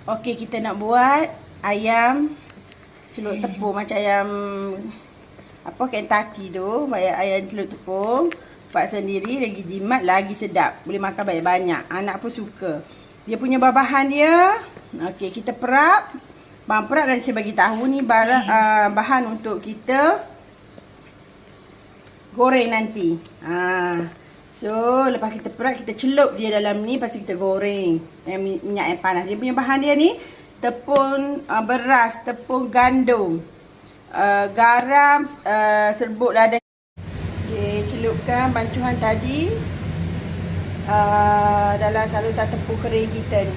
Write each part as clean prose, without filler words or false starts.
Okey, kita nak buat ayam celup tepung macam ayam apa Kentucky tu, ayam celup tepung. Buat sendiri lagi jimat, lagi sedap. Boleh makan banyak-banyak. Anak pun suka. Dia punya bahan dia. Okey, kita perap. Bang perap dan saya bagi tahu ni bahan untuk kita goreng nanti. So, lepas kita perap, kita celup dia dalam ni. Lepas tu kita goreng minyak yang panas. Dia punya bahan dia ni tepung beras, tepung gandum, garam, serbuk lada. Okay, celupkan bancuhan tadi dalam saluran tepung kering kita ni.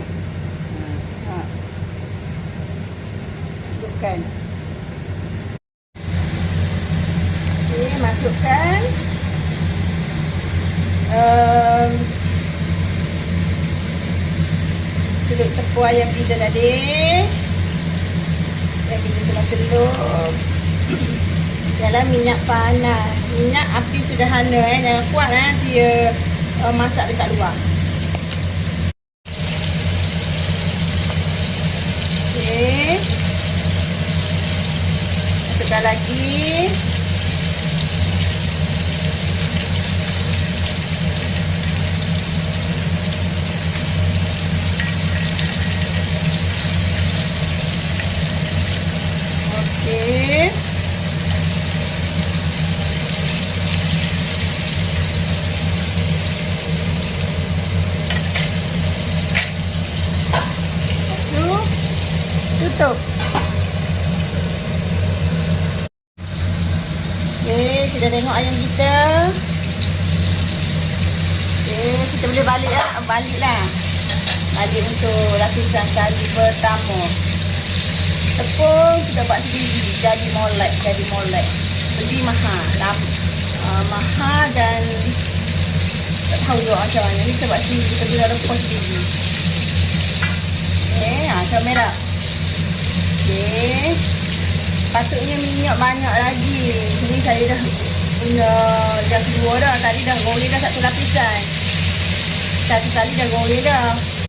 Celupkan. Okay, masukkan celup tepung ayam kita tadi. Dan kita telah celup dalam minyak panas. Minyak api sederhana, jangan kuat dia masak dekat luar. Okey, masukkan lagi. Okey, tutup. Okey, kita tengok ayam kita. Okey, kita boleh baliklah. Balik untuk lapisan kali pertama. Tepung kita buat sendiri, jadi molek. Beli mahal. Mahal dan tak tahu juga macam mana. Ni kita buat sendiri, kita guna rempah sendiri. Okey, macam merah. Okey, patutnya minyak banyak lagi. Ni saya dah punya dah kedua dah. Tadi dah goreng dah satu lapisan. Satu kali dah goreng dah.